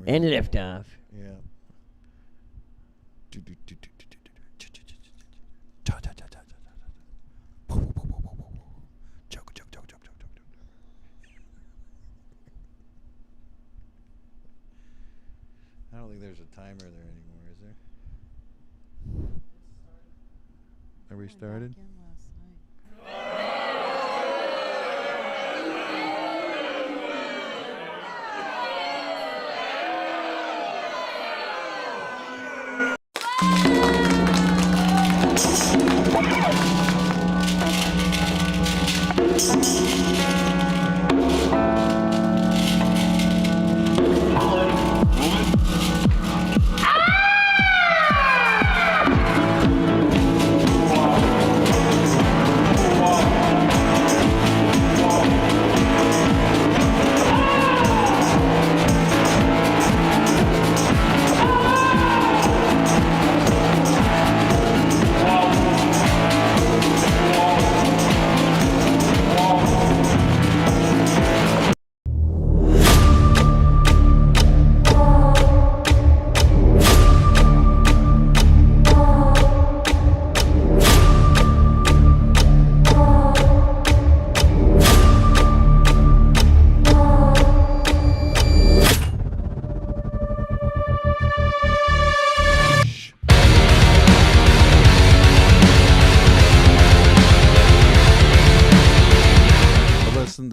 And liftoff. Yeah. I don't think there's a timer there anymore, is there? Are we started?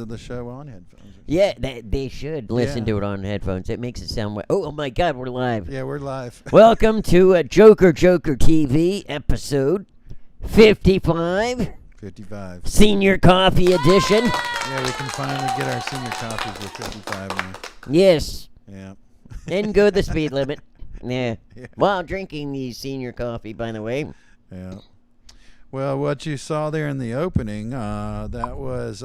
The show on headphones. Yeah, they should listen to it on headphones. It makes it sound. Oh my God, we're live. Yeah, we're live. Welcome to Joker TV episode 55. 55. Senior Coffee Edition. Yeah, we can finally get our senior coffees with 55 now. Yes. Yeah. And go the speed limit. Yeah. Yeah. While drinking the senior coffee, by the way. Yeah. Well, what you saw there in the opening, that was.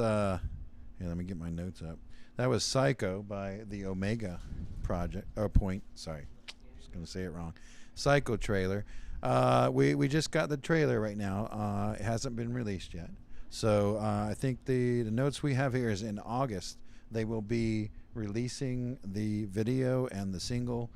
Yeah, let me get my notes up. That was Psycho by the Omega Project. Point. Sorry. I was going to say it wrong. Psycho trailer. We just got the trailer right now. It hasn't been released yet. So I think the notes we have here is in August. They will be releasing the video and the single.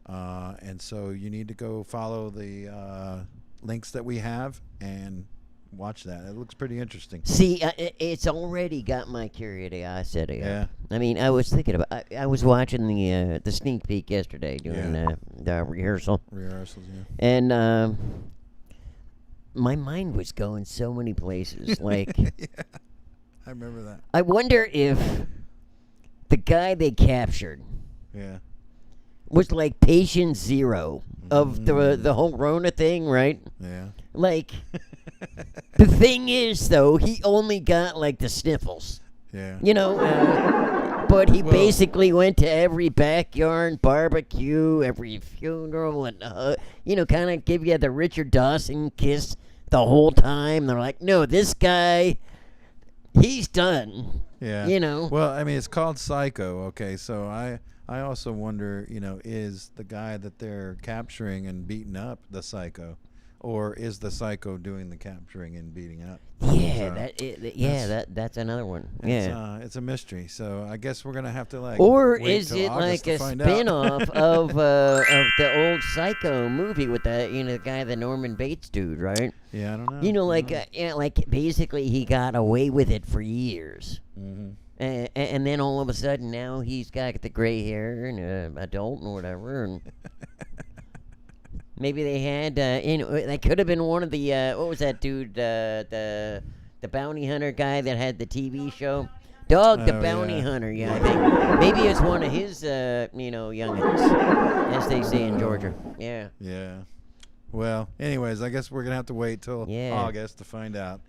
And so you need to go follow the links that we have and watch that. It looks pretty interesting. See, it's already got my curiosity. Yeah. I mean, I was thinking about. I was watching the sneak peek yesterday during the rehearsal. Rehearsals, yeah. And my mind was going so many places. Like, Yeah, I remember that. I wonder if the guy they captured Yeah. was like patient zero of the whole Rona thing, right? Yeah. Like, the thing is, though, he only got, like, the sniffles. Yeah. You know, but he basically went to every backyard barbecue, every funeral, and, kind of give you the Richard Dawson kiss the whole time. They're like, no, this guy, he's done. Yeah. You know. Well, I mean, it's called Psycho, okay, so I also wonder, is the guy that they're capturing and beating up the psycho? Or is the psycho doing the capturing and beating up? Yeah, that's another one. Yeah, it's a mystery. So I guess we're gonna have to Or wait is till it August like a to find out. spin-off of the old Psycho movie with the guy, the Norman Bates dude, right? Yeah, I don't know. Like basically he got away with it for years, Mm-hmm. and then all of a sudden now he's got the gray hair and adult and whatever, and. Maybe they had, that could have been one of the, what was that dude, the bounty hunter guy that had the TV show? Dog the Bounty Hunter, I think. Maybe it's one of his, youngins, as they say in Georgia. Yeah. Yeah. Well, anyways, I guess we're going to have to wait till August to find out.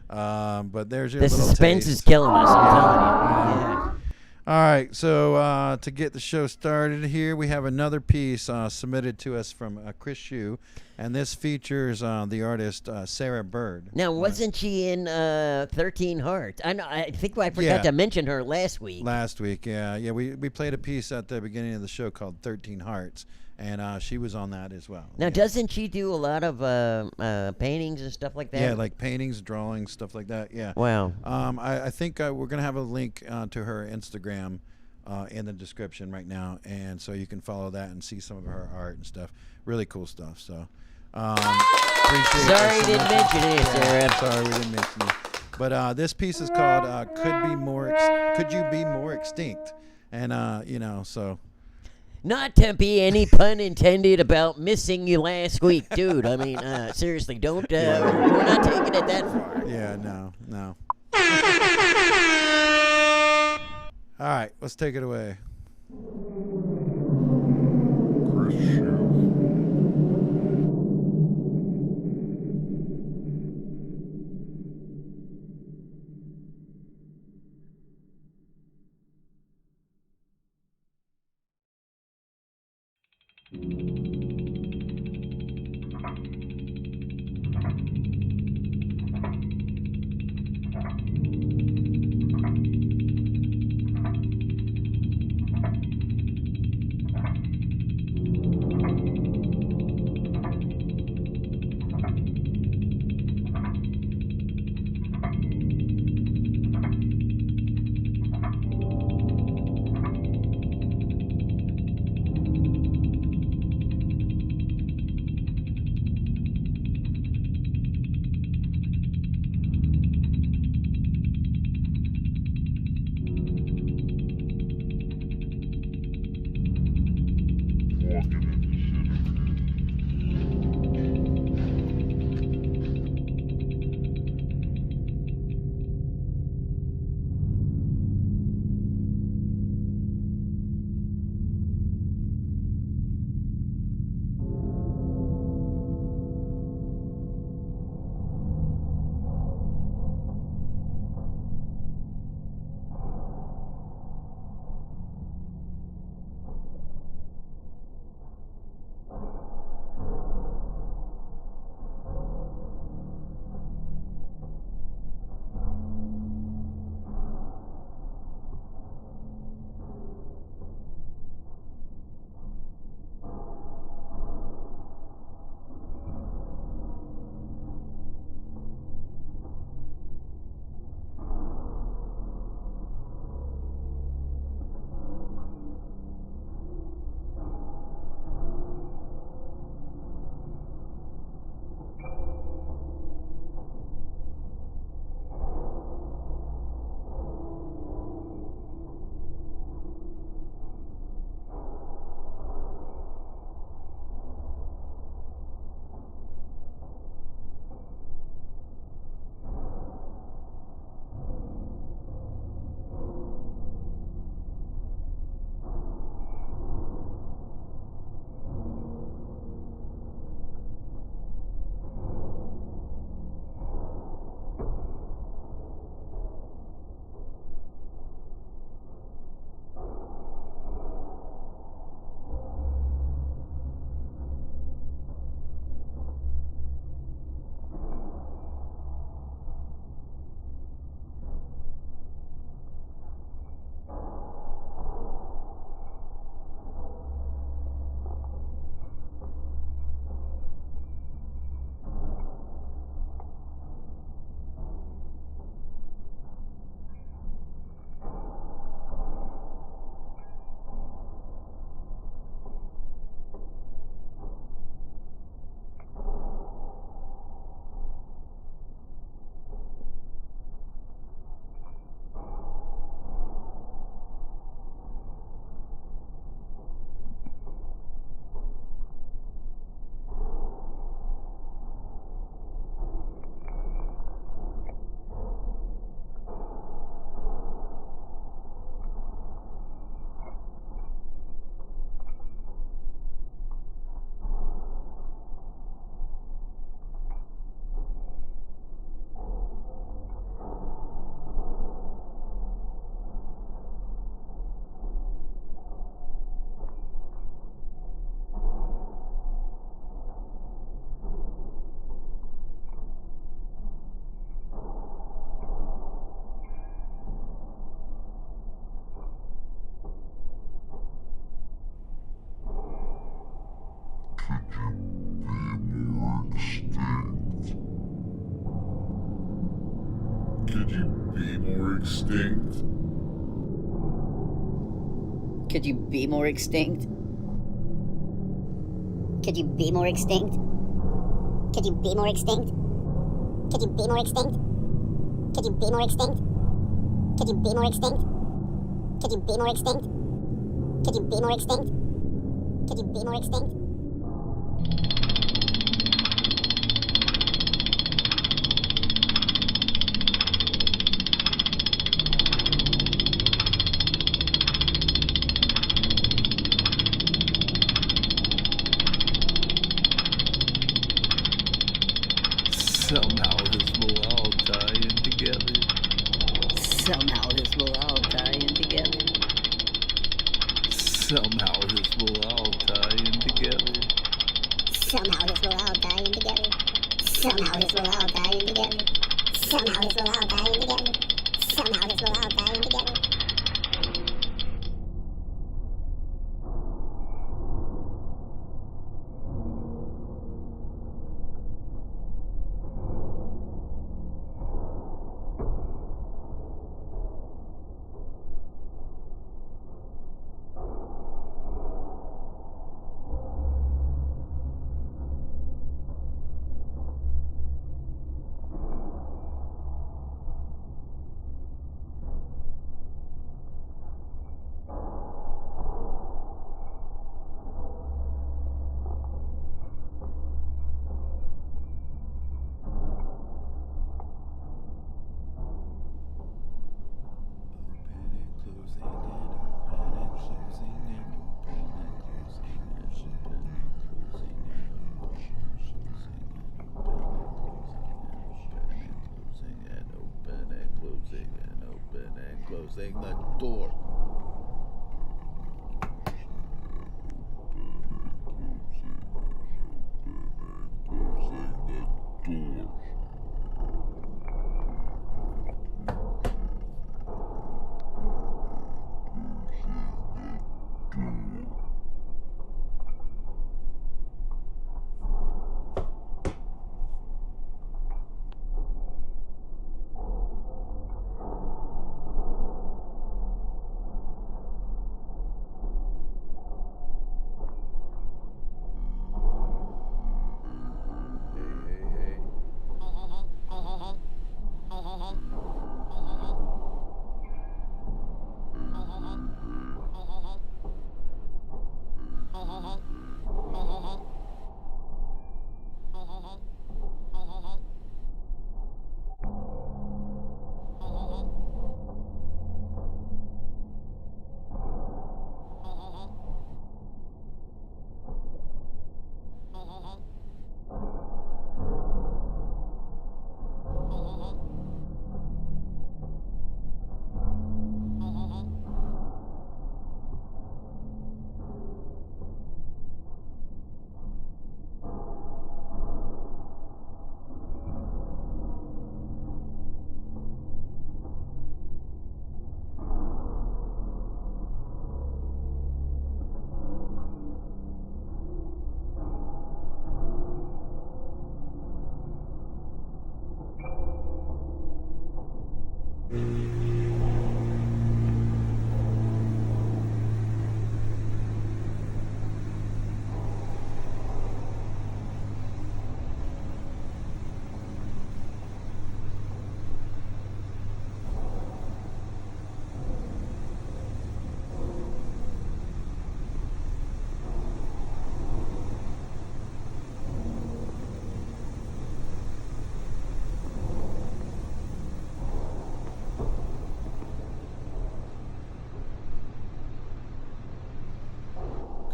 But there's your little suspense taste. is killing us, I'm telling you. Yeah. All right, so to get the show started here, we have another piece submitted to us from Chris Hugh, and this features the artist Sarah Byrd. Now, wasn't she in 13 Hearts? I think I forgot to mention her last week. Last week, yeah. We played a piece at the beginning of the show called 13 Hearts, and she was on that as well. Now, doesn't she do a lot of paintings and stuff like that? Yeah, like paintings, drawings, stuff like that, yeah. Wow. I think we're going to have a link to her Instagram in the description right now, and so you can follow that and see some of her art and stuff. Really cool stuff. So appreciate Sorry, it. didn't mention it, Sarah. Sorry, we didn't mention it. But this piece is called "Could You Be More Extinct?" And so. Not to be any pun intended about missing you last week, dude. I mean, seriously, don't. We're not taking it that far. Yeah, no. All right, let's take it away. Could you be more extinct? Could you be more extinct? Could you be more extinct? Could you be more extinct? Could you be more extinct? Could you be more extinct? Could you be more extinct? Could you be more extinct? Could you be more extinct? Could you be more extinct? Somehow this will all tie in together. Somehow this will all tie in together. Somehow this will all tie in together. Somehow this will all tie in together. Somehow this will all tie in together. Somehow this will all tie in together. Somehow this will all tie in together. Closing the door.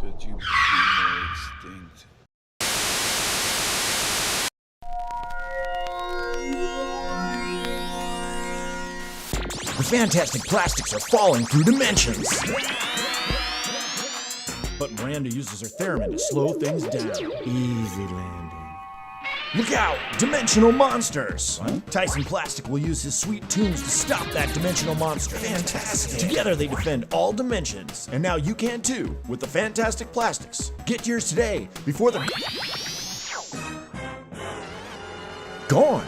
Could you be more extinct? The fantastic plastics are falling through dimensions. But Miranda uses her theremin to slow things down. Easy landing. Look out! Dimensional monsters! What? Tyson Plastic will use his sweet tunes to stop that dimensional monster. Fantastic! Together they defend all dimensions. And now you can too, with the fantastic plastics. Get yours today, before they're gone.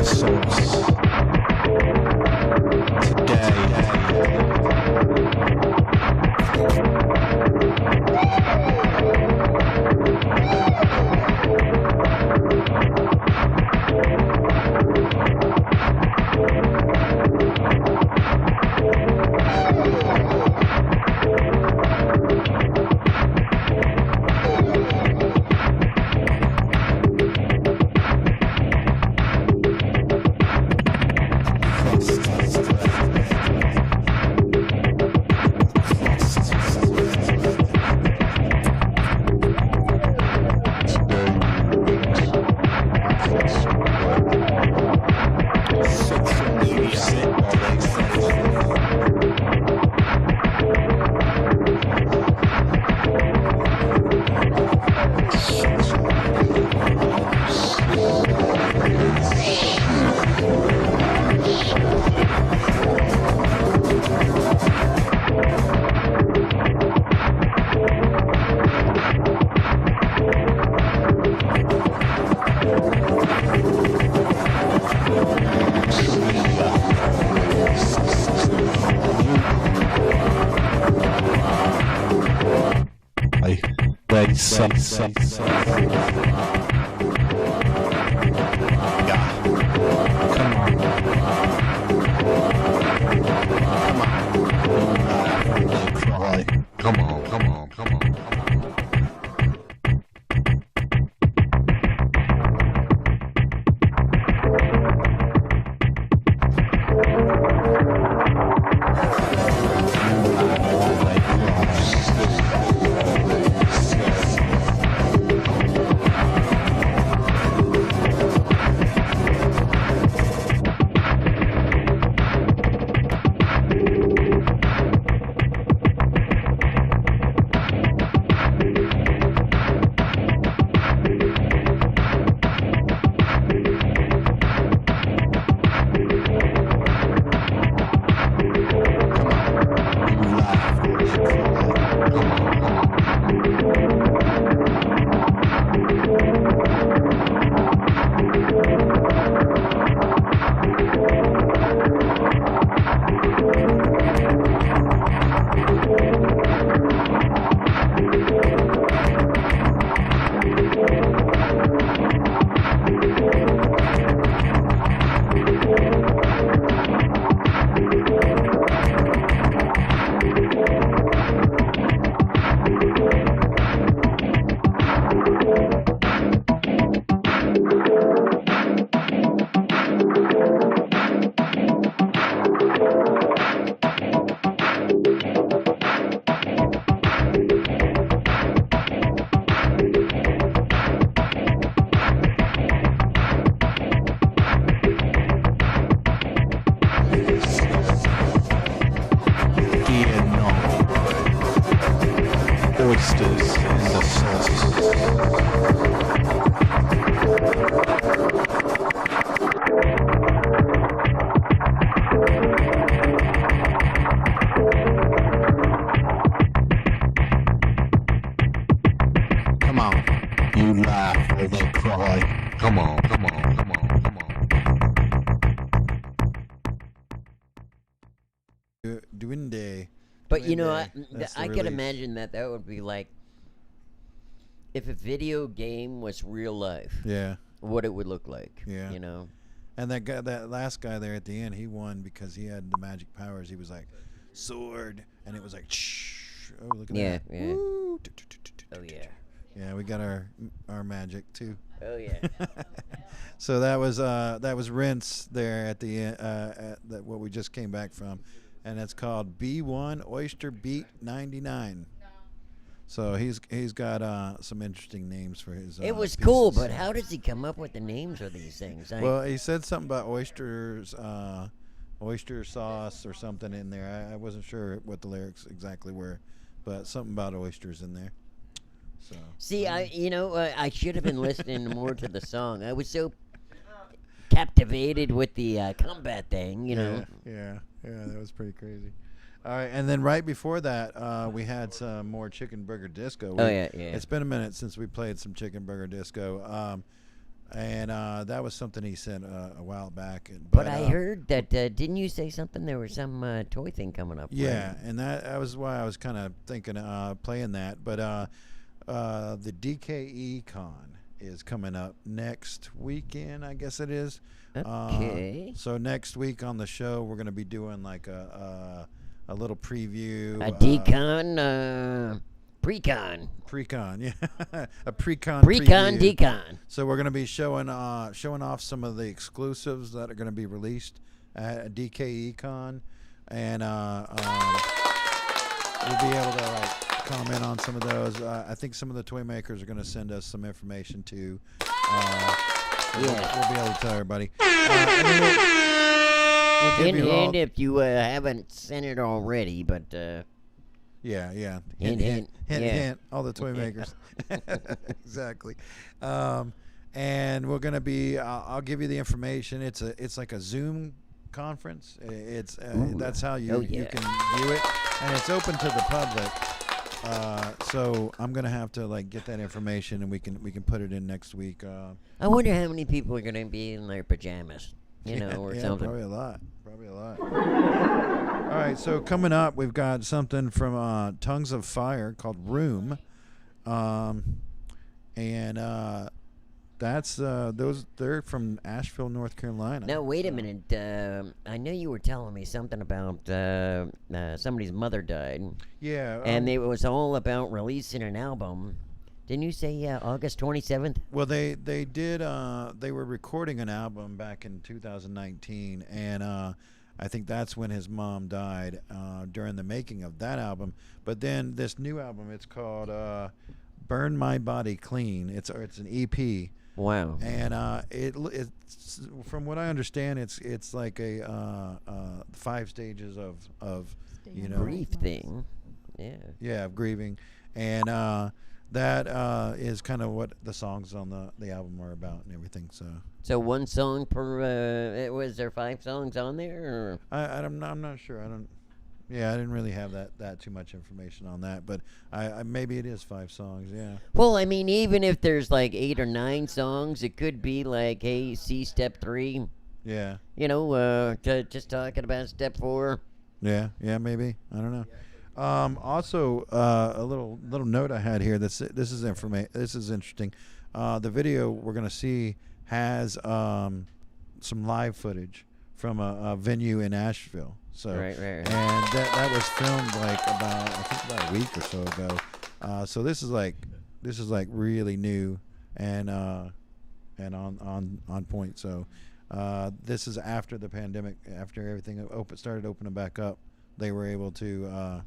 sauce. But you know, I could imagine that would be like if a video game was real life. Yeah. What it would look like. Yeah. You know. And that guy, that last guy there at the end, he won because he had the magic powers. He was like, sword, and it was like, shh. Oh, look at that. Yeah. Woo. Oh yeah. Yeah, we got our magic too. Oh yeah. So that was Rinsse there at the end, what we just came back from, and it's called B1 Oyster Beat 99. So he's got some interesting names for his. It was pieces. cool, but how does he come up with the names of these things? Well, he said something about oysters, oyster sauce or something in there. I wasn't sure what the lyrics exactly were, but something about oysters in there. So see, I should have been listening more to the song. I was so captivated with the combat thing, you know. Yeah, that was pretty crazy. All right, and then right before that, we had some more Chicken Burger Disco. Yeah. It's been a minute since we played some Chicken Burger Disco. And that was something he said a while back. But I heard that, didn't you say something? There was some toy thing coming up. Yeah, right? and that was why I was kind of thinking playing that. But the DKE Con is coming up next weekend, I guess it is. Okay. So next week on the show, we're going to be doing like a little preview. A decon, pre-con. Pre-con, yeah. A pre-con Pre-con, preview. decon. So we're going to be showing off some of the exclusives that are going to be released at DKE Con. And we'll be able to like comment on some of those. I think some of the toy makers are going to send us some information too. We'll be able to tell everybody. We'll give you all, And if you haven't sent it already, but yeah. Hint, yeah. Hint. All the toy makers. Exactly. And we're gonna be. I'll give you the information. It's like a Zoom conference. It's that's how you you can view it, and it's open to the public. So I'm gonna have to like get that information, and we can put it in next week. I wonder how many people are going to be in their pajamas, or something. Probably a lot. All right, so coming up, we've got something from Tongues of Fire called Room, and that's they're from Asheville, North Carolina. Now wait a minute. I know you were telling me something about somebody's mother died. Yeah, And it was all about releasing an album. Didn't you say August 27th? well, they did. They were recording an album back in 2019, and I think that's when his mom died during the making of that album. But then this new album, it's called "Burn My Body Clean." It's an EP. Wow. And it's from what I understand, it's like a 5 stages of Grief thing. Yeah. of grieving, and that is kind of what the songs on the album are about and everything. So one song per. Was there 5 songs on there? Or? I'm not sure. I didn't really have that too much information on that, but I maybe it is 5 songs. Yeah. Well, I mean, even if there's like 8 or 9 songs, it could be like, hey, see step 3. Yeah. Just talking about step 4. Yeah, maybe. I don't know. Also, a little note I had here. This is This is interesting. The video we're gonna see has some live footage from a venue in Asheville. So Right. and that was filmed like about a week or so ago. So this is like really new and on point. So this is after the pandemic, after everything started opening back up, they were able to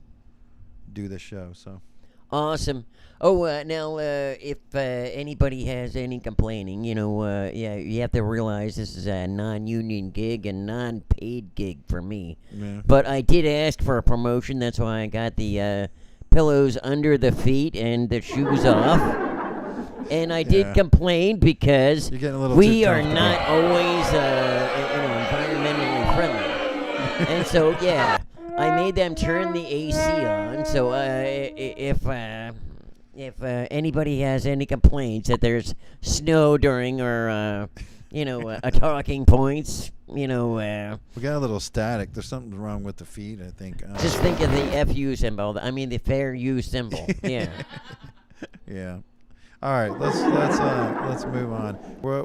do the show. So Awesome. Oh, now, if anybody has any complaining, you have to realize this is a non-union gig and non-paid gig for me. yeah. But I did ask for a promotion. That's why I got the pillows under the feet and the shoes off. And I did Yeah. complain because You're getting a little we too are comfortable. not always, environmentally friendly. And so, yeah, I made them turn the AC on. So if anybody has any complaints that there's snow during our, talking points, We got a little static. There's something wrong with the feed, I think. just think of the FU symbol. The fair use symbol. Yeah. Yeah. All right. Let's move on. We're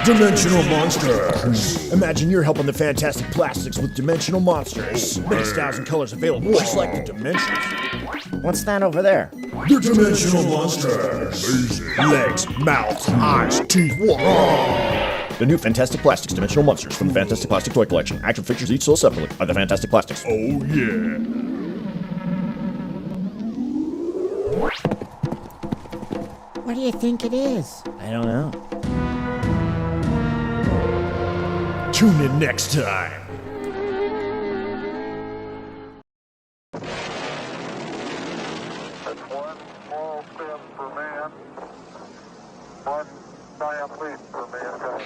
Dimensional Monsters. Imagine you're helping the Fantastic Plastics with Dimensional Monsters. Many styles and colors available, just like the Dimensions. What's that over there? The Dimensional Monsters. Legs, mouths, eyes, teeth. The new Fantastic Plastics Dimensional Monsters from the Fantastic Plastic Toy Collection. Action figures each sold separately by the Fantastic Plastics. Oh yeah. What do you think it is? I don't know. Tune in next time. That's one small step for man, one giant leap for mankind.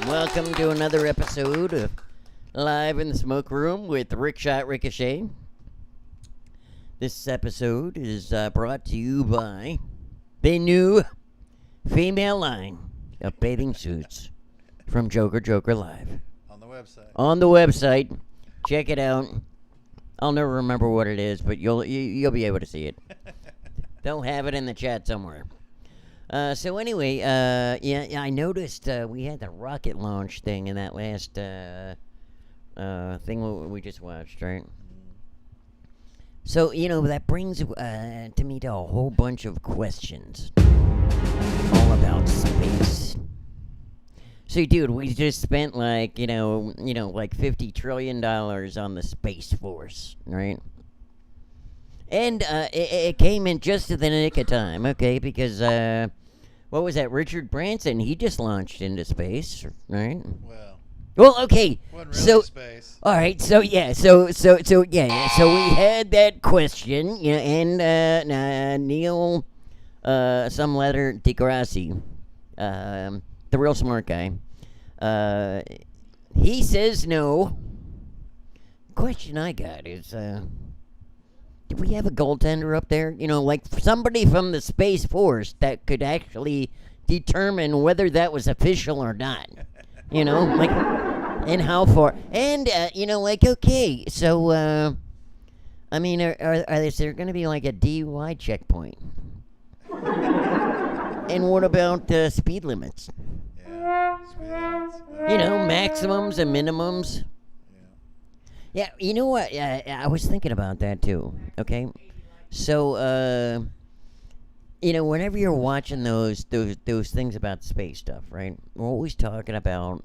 Welcome to another episode of Live in the Smoke Room with Schott Ricochet. This episode is brought to you by the new female line of bathing suits from Joker Live. On the website. On the website. Check it out. I'll never remember what it is, but you'll be able to see it. They'll have it in the chat somewhere. So anyway, I noticed we had the rocket launch thing in that last thing we just watched, right? So, that brings to me to a whole bunch of questions all about space. So, dude, we just spent like $50 trillion on the Space Force, right? And it came in just at the nick of time, okay? Because what was that? Richard Branson, he just launched into space, right? Well, okay. Wasn't really so space. all right, so we had that question, and Neil, some letter deGrasse, the real smart guy, he says no. Question I got is, do we have a goaltender up there? Like somebody from the Space Force that could actually determine whether that was official or not. Like, and how far. And, okay, so, is there going to be like a DUI checkpoint? And what about speed limits? Yeah, speed limits. Maximums and minimums. Yeah, you know what? I was thinking about that too. Okay, so whenever you're watching those things about space stuff, right? We're always talking about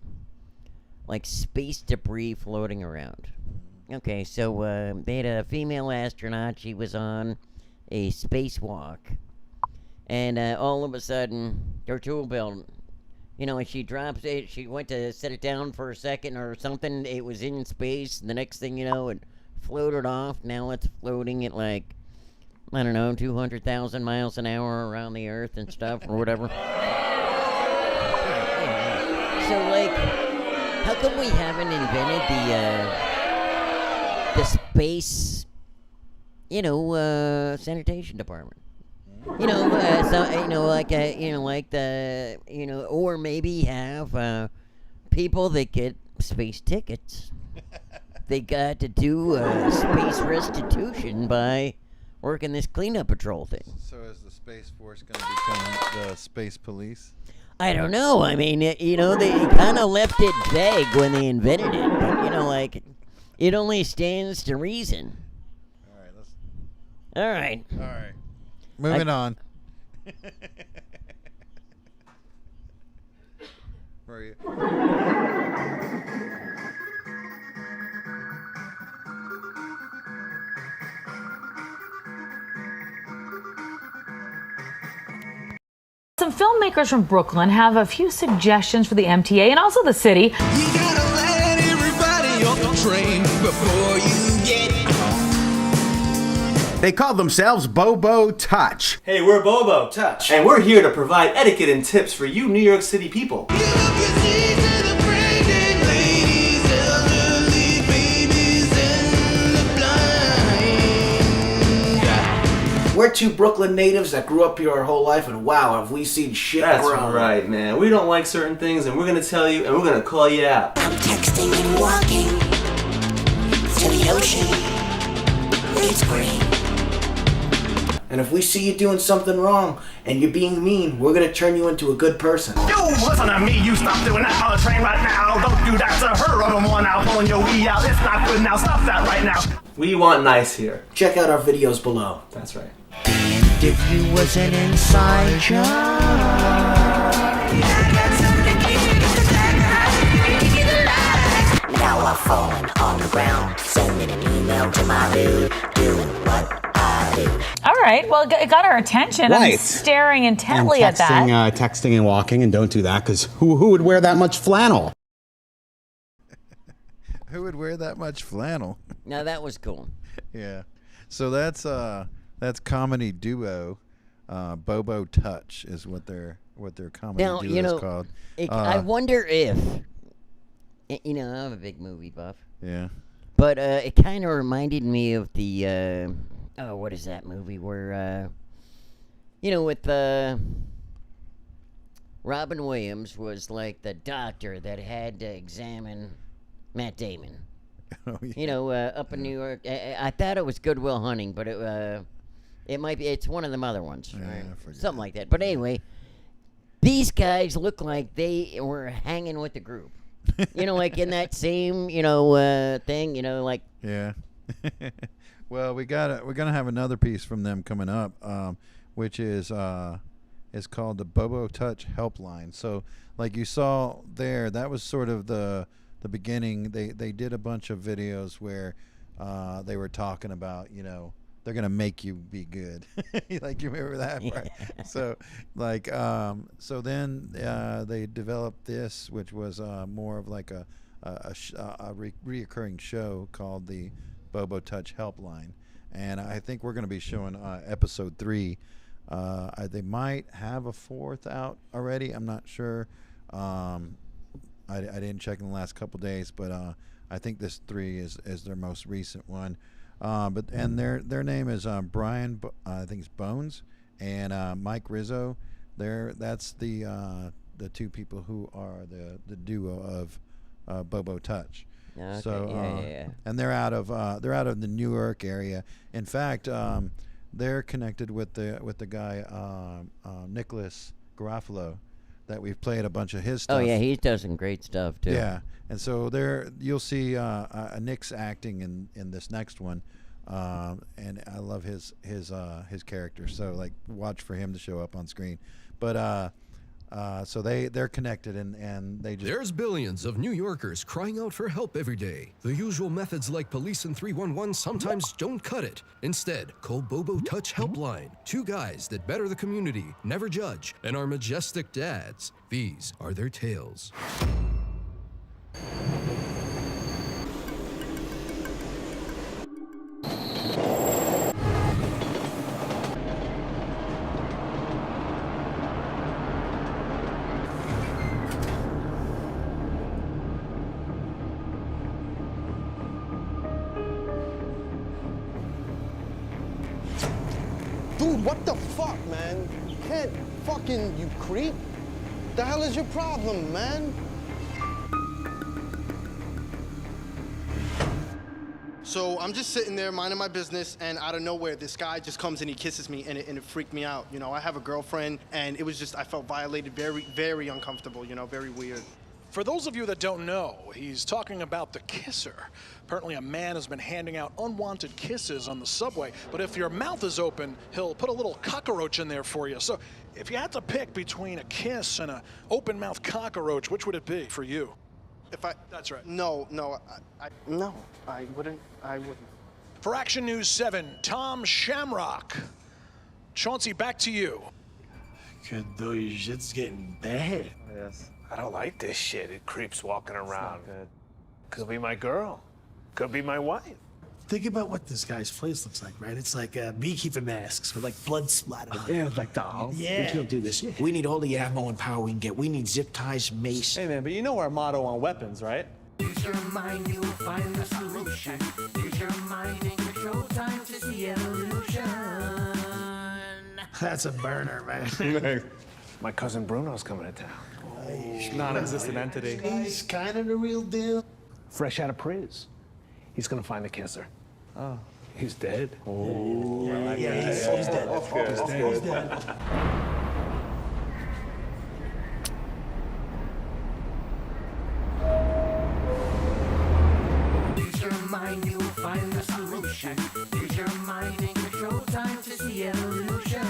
like space debris floating around. Okay, so they had a female astronaut. She was on a spacewalk, and all of a sudden, her tool belt. She drops it. She went to set it down for a second or something. It was in space. The next thing you know, it floated off. Now it's floating at 200,000 miles an hour around the Earth and stuff or whatever. So, how come we haven't invented the space, sanitation department? Or maybe have people that get space tickets. They got to do space restitution by working this cleanup patrol thing. So is the Space Force going to become the Space Police? I don't know. I mean, they kind of left it vague when they invented it, but it only stands to reason. All right. Moving on. Where are you? Some filmmakers from Brooklyn have a few suggestions for the MTA and also the city. You gotta let everybody off the train before you get home. They call themselves Bobo Touch. Hey, we're Bobo Touch, and we're here to provide etiquette and tips for you New York City people. Give up your seat to the pregnant ladies, elderly we're two Brooklyn natives that grew up here our whole life, and wow, have we seen shit That's around. right, man. We don't like certain things, and we're gonna tell you, and we're gonna call you out. I'm texting and walking to the ocean. It's great. And if we see you doing something wrong and you're being mean, we're gonna turn you into a good person. Yo, listen to me, you stop doing that on the train right now. Don't do that to her, I'm on now, pulling your wee out. It's not good now, stop that right now. We want nice here. Check out our videos below. That's right. And if you was an inside job. Now I've fallen on the ground, sending an email to my dude, doing what I do. All right, well, it got our attention. Right. I'm staring intently and at that. texting and walking, and don't do that, because who would wear that much flannel? Who would wear that much flannel? Now that was cool. Yeah. So that's comedy duo. Bobo Touch is what their comedy Now, duo is called. I wonder if, you know, I'm a big movie buff. Yeah. But it kind of reminded me of the, what is that movie where, you know, with Robin Williams was like the doctor that had to examine Matt Damon. Oh, yeah. You know, up in New York. I thought it was Good Will Hunting, but it might be. It's one of them other ones, Yeah, right? I forget. Something like that. But anyway, these guys look like they were hanging with the group. You know, like in that same, you know, thing. You know, like. Yeah. Well, we're gonna have another piece from them coming up, which is called the Bobo Touch Helpline. So, like you saw there, that was sort of the beginning. They did a bunch of videos where they were talking about, you know, they're gonna make you be good. Like, you remember that part? Yeah. So, like, so then they developed this, which was more of like a reoccurring show called the Bobo Touch Helpline, and I think we're going to be showing episode 3. They might have a 4th out already. I'm not sure. I didn't check in the last couple days, but I think this 3 is their most recent one. But their name is Brian. I think it's Bones, and Mike Rizzo. That's the 2 people who are the duo of Bobo Touch. Okay. So yeah. And they're out of the New York area. In fact, they're connected with the guy Nicholas Garofalo that we've played a bunch of his stuff. Oh yeah, he does some great stuff too. Yeah, and so you'll see Nick's acting in this next one, and I love his character. So like, watch for him to show up on screen. But so they're connected, and they just. There's billions of New Yorkers crying out for help every day. The usual methods like police and 311 sometimes don't cut it. Instead, call Bobo Touch Helpline. 2 guys that better the community, never judge, and are majestic dads. These are their tales. Dude, what the fuck, man? You can't fucking, you creep. The hell is your problem, man? So I'm just sitting there minding my business, and out of nowhere, this guy just comes and he kisses me, and it freaked me out. You know, I have a girlfriend, and it was just, I felt violated, very, very uncomfortable, you know, very weird. For those of you that don't know, he's talking about the kisser. Apparently a man has been handing out unwanted kisses on the subway, but if your mouth is open, he'll put a little cockroach in there for you. So if you had to pick between a kiss and an open-mouth cockroach, which would it be for you? That's right. No, I wouldn't. For Action News 7, Tom Shamrock. Chauncey, back to you. Good though, your shit's getting bad. Yes. I don't like this shit. It creeps walking around. Good. Could be my girl. Could be my wife. Think about what this guy's place looks like, right? It's like beekeeper masks with like blood splatter. Yeah, like the Yeah. We don't do this shit. We need all the ammo and power we can get. We need zip ties, mace. Hey man, but you know our motto on weapons, right? Use your mind, you'll find the solution. Use your mind and control time to see evolution. That's a burner, man. My cousin Bruno's coming to town. Non-existent entity. He's kind of the real deal. Fresh out of prison. He's gonna find the kisser. Oh. He's dead. Oh. Yeah, he's dead. He's dead. Use your mind, you'll find the solution. Use your mind and control time to see evolution.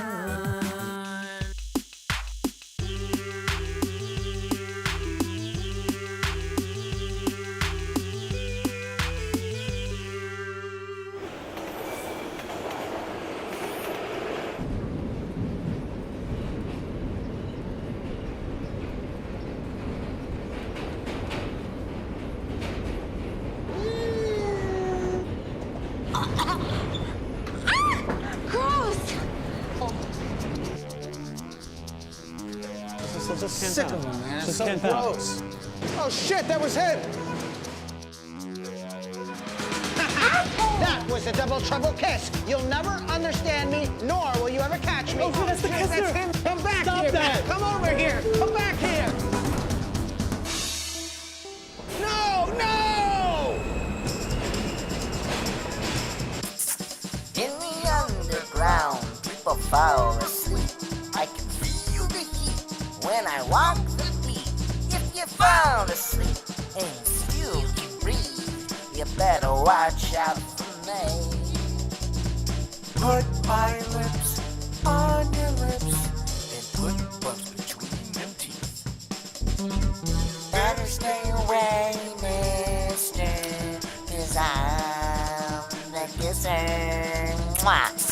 Sick of him, man. It's so gross. Oh shit, that was him. That was a double trouble kiss. You'll never understand me, nor will you ever catch me. Oh, that's the kisser. That's him. Come back Stop here, that. man. Come over here. Come back here. No, no! In the underground, people fall asleep. I can feel the heat when I walk the beat. If you fall asleep and still can breathe, you better watch out for me. Put my lips on your lips and put bumps between them teeth. Better stay away, mister, 'cause I'm the kisser. Mwah.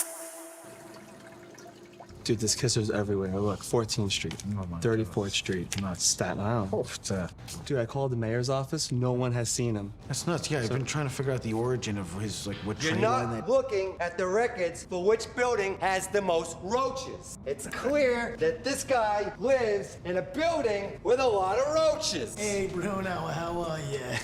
Dude, this kisser's everywhere. Look, 14th Street, 34th Street, Staten Island. Dude, I called the mayor's office. No one has seen him. That's nuts. Yeah, I've been trying to figure out the origin of his, like, what You're train line not looking at the records for which building has the most roaches. It's clear that this guy lives in a building with a lot of roaches. Hey, Bruno, how are you?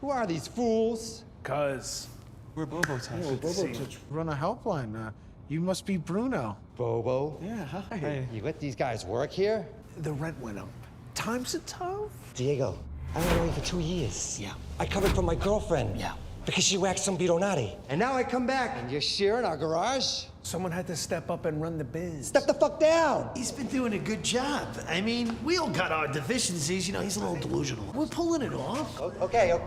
Who are these fools? Cuz. We're Bobo Touch. Oh, Bobo Touch. Run a helpline. You must be Bruno. Bobo? Yeah, hi. Hey. You let these guys work here? The rent went up. Times are tough. Diego, I've been away for 2 years. Yeah. I covered for my girlfriend. Yeah. Because she whacked some Bironati. And now I come back and you're sharing our garage? Someone had to step up and run the biz. Step the fuck down! He's been doing a good job. I mean, we all got our deficiencies. You know, he's a little delusional. We're pulling it off. Okay.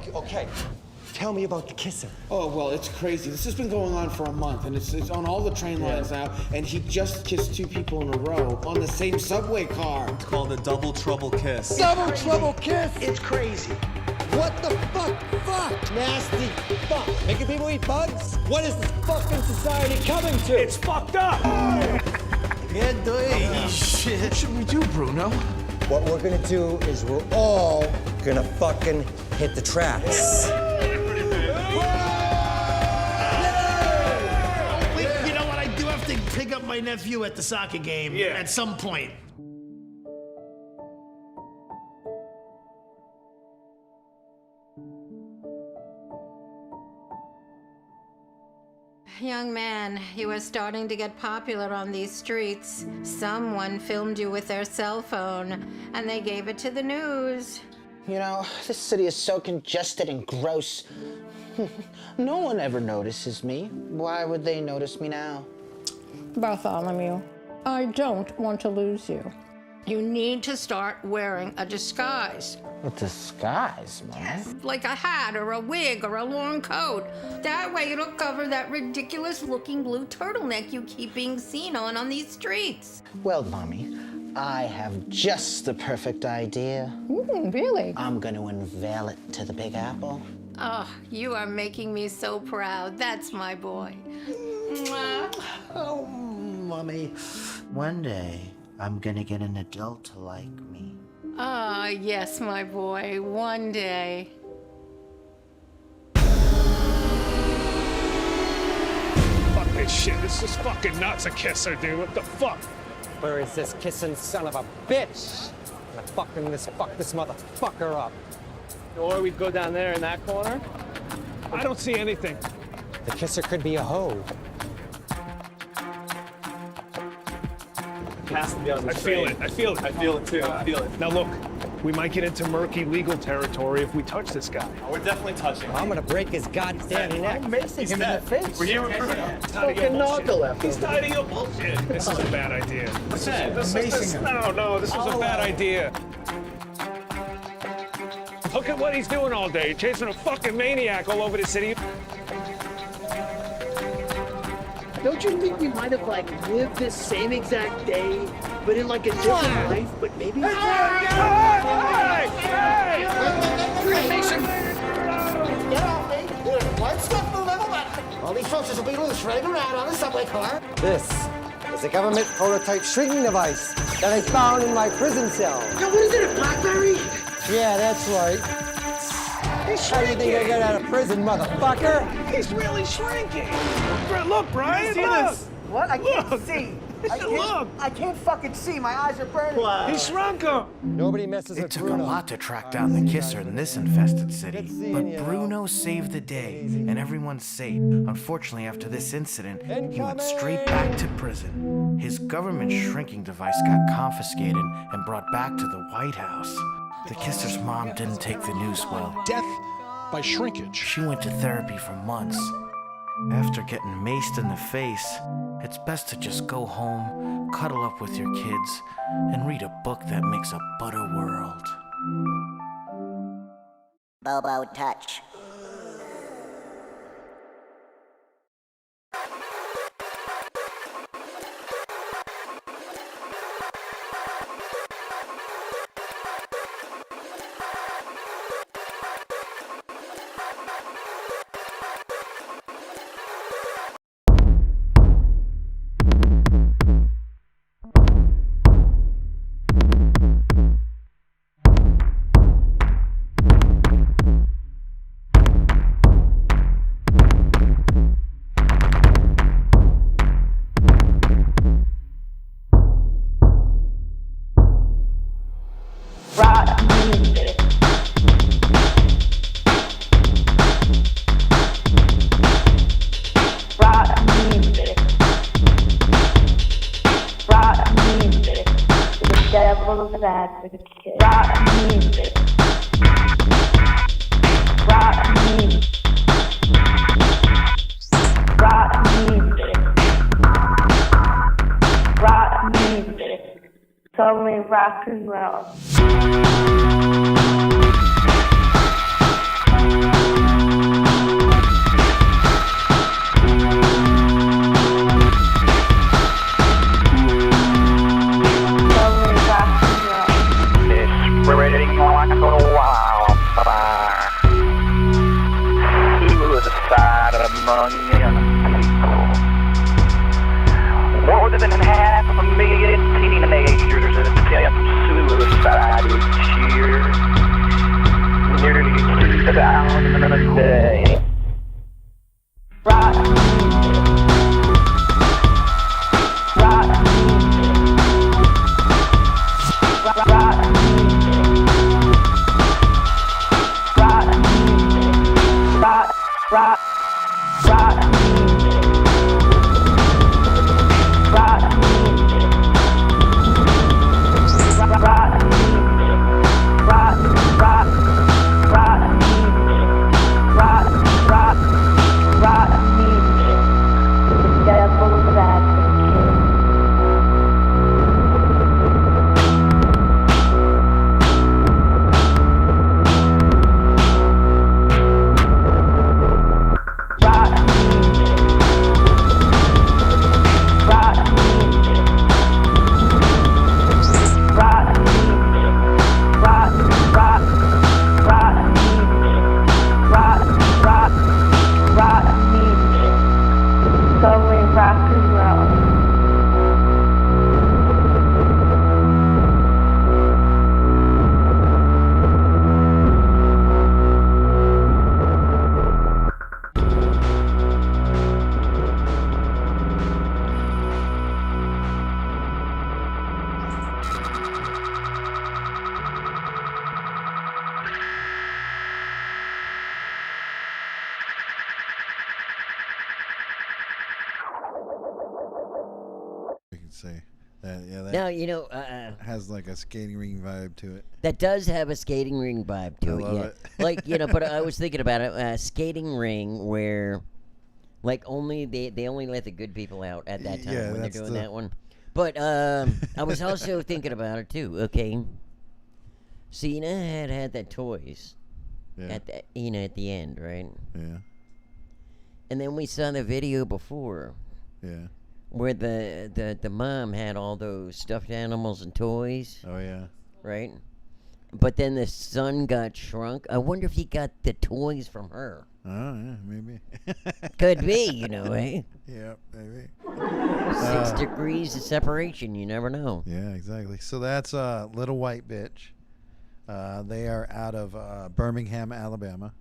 Tell me about the kisser. Oh, well, it's crazy. This has been going on for a month, and it's on all the train lines now, and he just kissed 2 people in a row on the same subway car. It's called a double trouble kiss. Double trouble kiss? It's crazy. What the fuck? Fuck! Nasty fuck! Making people eat bugs? What is this fucking society coming to? It's fucked up! Yeah, dude. Shit. What should we do, Bruno? What we're gonna do is we're all gonna fucking hit the tracks. You know what? I do have to pick up my nephew at the soccer game at some point. Young man, you are starting to get popular on these streets. Someone filmed you with their cell phone, and they gave it to the news. You know, this city is so congested and gross. No one ever notices me. Why would they notice me now? Bartholomew, I don't want to lose you. You need to start wearing a disguise. A disguise, man? Like a hat or a wig or a long coat. That way it'll cover that ridiculous looking blue turtleneck you keep being seen on these streets. Well, Mommy, I have just the perfect idea. Really? I'm gonna unveil it to the Big Apple. Oh, you are making me so proud. That's my boy. Mwah. Oh, Mommy. One day, I'm gonna get an adult to like me. Ah, yes, my boy. One day. Fuck this shit. This is fucking nuts, a kisser, dude. What the fuck? Where is this kissing son of a bitch? I'm gonna fuck this motherfucker up. Or we go down there in that corner. I don't see anything. The kisser could be a hoe. has to be on the I feel it. I feel it. I feel it too. I feel it. Now look, we might get into murky legal territory if we touch this guy. We're definitely touching. I'm gonna break his goddamn neck. I'm macing him in the face. We're here with Fucking narcolepsy. He's tired of your bullshit. This is a bad idea. This is a bad idea. Look at what he's doing all day, chasing a fucking maniac all over the city. Don't you think we might have like lived this same exact day, but in like a different life? But maybe. Mason! Get off me! One step move level button. All these folks will be loose running around on the subway car. This is a government prototype shrinking device that I found in my prison cell. Yo, what is it, a BlackBerry? Yeah, that's right. How do you think I got out of prison, motherfucker? He's really shrinking. Look, Brian, See look. this? What? I can't see. I can't fucking see. My eyes are burning. Wow. He shrunk him. Nobody messes with Bruno. It took a lot to track down the kisser in this infested city, but Bruno saved the day, and everyone's safe. Unfortunately, after this incident, he went straight back to prison. His government shrinking device got confiscated and brought back to the White House. The kisser's mom didn't take the news well. Death by shrinkage. She went to therapy for months. After getting maced in the face, it's best to just go home, cuddle up with your kids, and read a book that makes a better world. Bobo Touch. Rock and roll. Spreading like a wildfire. Suicide among young people. More than half of a million teenagers attempt suicide each year. Nearly 2,000 a day. Rock That Now, you know, has like a skating ring vibe to it. that does have a skating ring vibe to I it. love Yeah, it. like but I was thinking about it, skating ring where, like, only they only let the good people out at that time Yeah, when they're that's doing the- that one. But I was also thinking about it too. Okay, Cena had the toys Yeah. at the at the end, right? Yeah. And then we saw the video before. Yeah. Where the mom had all those stuffed animals and toys. Oh yeah. Right? But then the son got shrunk. I wonder if he got the toys from her. Oh yeah, maybe. Could be, eh? Yeah, maybe. 6 degrees of separation, you never know. Yeah, exactly. So that's Little White Bitch. They are out of Birmingham, Alabama.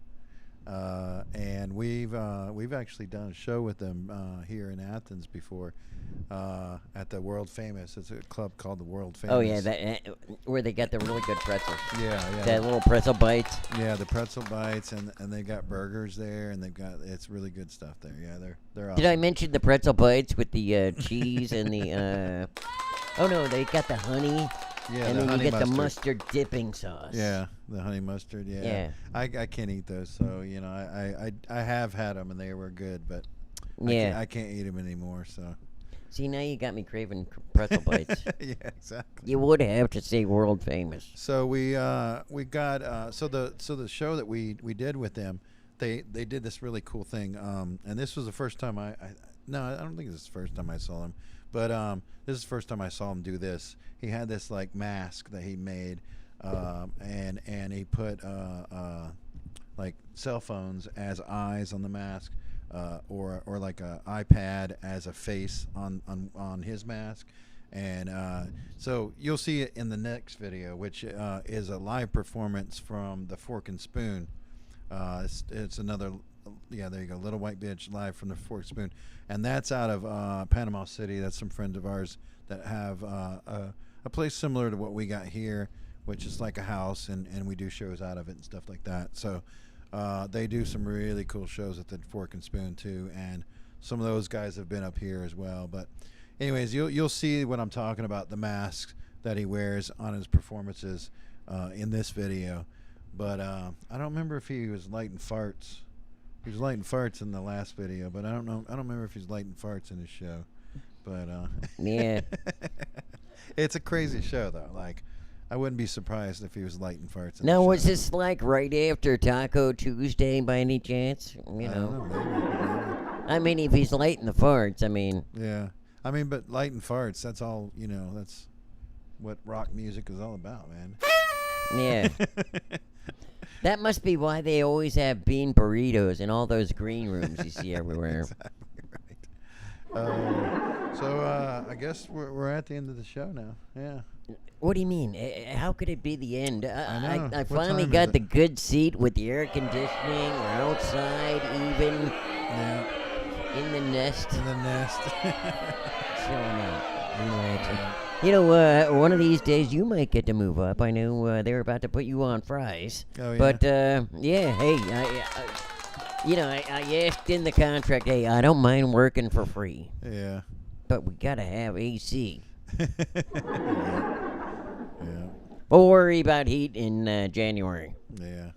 And we've actually done a show with them here in Athens before, at the World Famous. It's a club called the World Famous. Oh yeah, that where they got the really good pretzels. Yeah. That little pretzel bites. Yeah, the pretzel bites, and they got burgers there, and it's really good stuff there. Yeah, they're awesome. Did I mention the pretzel bites with the cheese and the? Oh no, they got the honey. Yeah, and the then honey you get the mustard. mustard dipping sauce. Yeah, the honey mustard. Yeah. Yeah. I can't eat those, so I have had them and they were good, but Yeah. I can't eat them anymore. So. See, now you got me craving pretzel bites. Yeah, exactly. You would have to say world famous. So we got so the show that we did with them, they did this really cool thing, and this was the first time I don't think this is the first time I saw him, but this is the first time I saw him do this. He had this like mask that he made, and he put like cell phones as eyes on the mask, or like a iPad as a face on his mask. And so you'll see it in the next video, which is a live performance from the Fork and Spoon. It's another, yeah, there you go, Little White Bitch live from the Fork and Spoon. And that's out of Panama City. That's some friends of ours that have a place similar to what we got here, which is like a house, and we do shows out of it and stuff like that. So they do some really cool shows at the Fork and Spoon too, and some of those guys have been up here as well. But anyways, you'll see what I'm talking about, the masks that he wears on his performances in this video. But I don't remember if he was lighting farts. He was lighting farts in the last video, but I don't remember if he's lighting farts in his show. But yeah. It's a crazy show though. Like, I wouldn't be surprised if he was lighting farts in Now, the was show. this like right after Taco Tuesday by any chance? You I know. don't know, I mean, if he's lighting the farts, I mean. Yeah. I mean, but lighting farts, that's all, that's what rock music is all about, man. Yeah. That must be why they always have bean burritos in all those green rooms you see everywhere. Exactly right. So I guess we're at the end of the show now. Yeah. What do you mean? How could it be the end? I know. I What finally time is got it? the good seat with the air conditioning. We're outside, even. Yeah. In the nest. In the nest. Chilling out. Relaxing. You know, one of these days you might get to move up. I know they were about to put you on fries. Oh, yeah. But, yeah, hey, I asked in the contract, hey, I don't mind working for free. Yeah. But we gotta have AC. Yeah. We'll worry about heat in January. Yeah.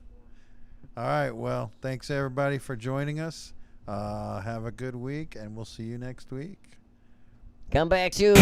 All right. Well, thanks everybody for joining us. Have a good week, and we'll see you next week. Come back soon.